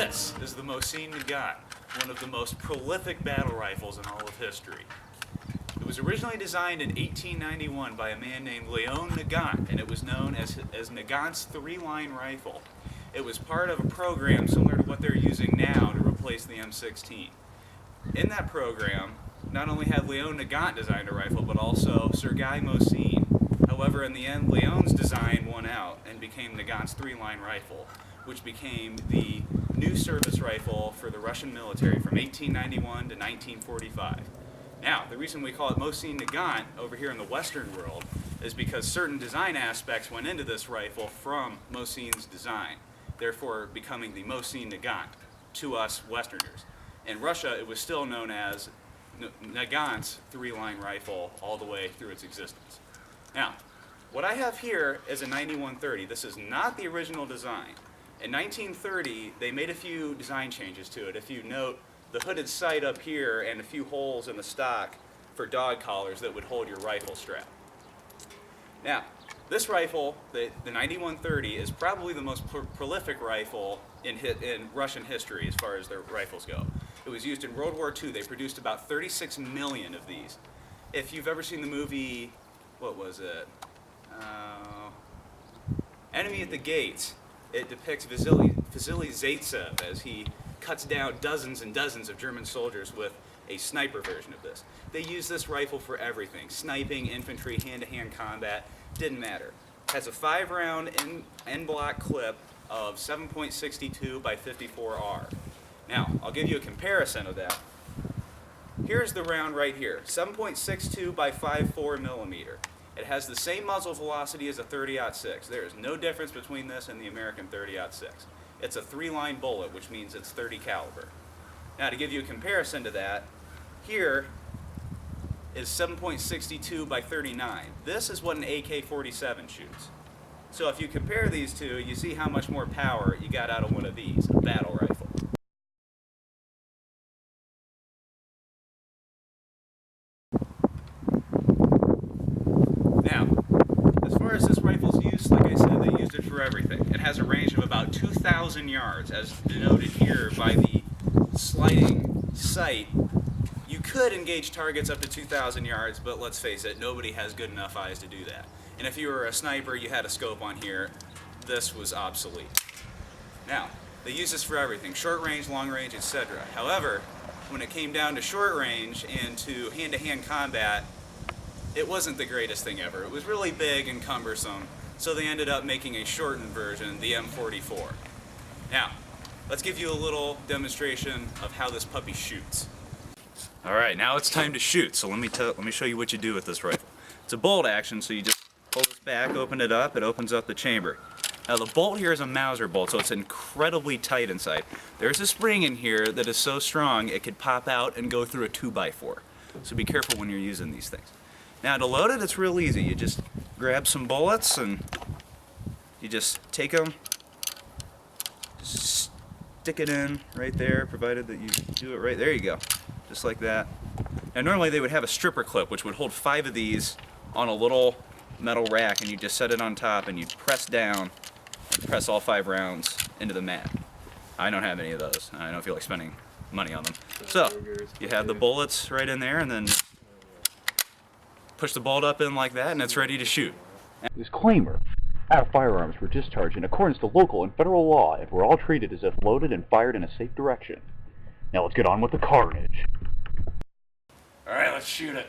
This is the Mosin Nagant, one of the most prolific battle rifles in all of history. It was originally designed in 1891 by a man named Mosin Nagant, and it was known as Nagant's three-line rifle. It was part of a program similar to what they're using now to replace the M16. In that program, not only had Mosin Nagant designed a rifle, but also Sergei Mosin. However, in the end, Leon's design won out and became Nagant's three-line rifle, which became the new service rifle for the Russian military from 1891 to 1945. Now, the reason we call it Mosin Nagant over here in the Western world is because certain design aspects went into this rifle from Mosin's design, therefore becoming the Mosin Nagant to us Westerners. In Russia, it was still known as Nagant's three-line rifle all the way through its existence. Now, what I have here is a 9130. This is not the original design. In 1930, they made a few design changes to it. If you note the hooded sight up here and a few holes in the stock for dog collars that would hold your rifle strap. Now, this rifle, the 9130, is probably the most prolific rifle in Russian history as far as their rifles go. It was used in World War II. They produced about 36 million of these. If you've ever seen the movie, what was it? Enemy at the Gates. It depicts Vasily Zaitsev as he cuts down dozens and dozens of German soldiers with a sniper version of this. They use this rifle for everything. Sniping, infantry, hand-to-hand combat, didn't matter. It has a 5-round en-block clip of 7.62 by 54R. Now, I'll give you a comparison of that. Here's the round right here, 7.62 by 5.4 millimeter. It has the same muzzle velocity as a 30-06. There is no difference between this and the American 30-06. It's a 3-line bullet, which means it's 30 caliber. Now, to give you a comparison to that, here is 7.62 by 39. This is what an AK-47 shoots. So if you compare these two, you see how much more power you got out of one of these, a battle rifle. Now, as far as this rifle's use, like I said, they used it for everything. It has a range of about 2,000 yards, as denoted here by the sliding sight. You could engage targets up to 2,000 yards, but let's face it, nobody has good enough eyes to do that. And if you were a sniper, you had a scope on here, this was obsolete. Now, they use this for everything, short range, long range, etc. However, when it came down to short range and to hand-to-hand combat, it wasn't the greatest thing ever. It was really big and cumbersome, so they ended up making a shortened version, the M44. Now, let's give you a little demonstration of how this puppy shoots. Alright, now it's time to shoot, so let me show you what you do with this rifle. It's a bolt action, so you just pull this back, open it up, it opens up the chamber. Now the bolt here is a Mauser bolt, so it's incredibly tight inside. There's a spring in here that is so strong it could pop out and go through a 2x4. So be careful when you're using these things. Now to load it, it's real easy. You just grab some bullets and you just take them, just stick it in right there, provided that you do it right. There you go, just like that. Now normally they would have a stripper clip which would hold 5 of these on a little metal rack, and you just set it on top and you press down and press all 5 rounds into the mat. I don't have any of those. I don't feel like spending money on them. So you have the bullets right in there, and then push the bolt up in like that, and it's ready to shoot. Disclaimer. Our firearms were discharged in accordance to local and federal law and were all treated as if loaded and fired in a safe direction. Now let's get on with the carnage. Alright, let's shoot it.